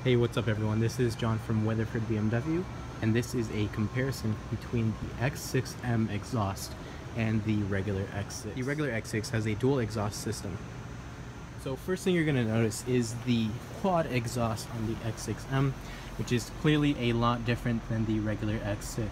Hey, what's up everyone? This is John from Weatherford BMW, and this is a comparison between the X6M Exhaust and the regular X6. The regular X6 has a dual exhaust system. So first thing you're going to notice is the quad exhaust on the X6M, which is clearly a lot different than the regular X6.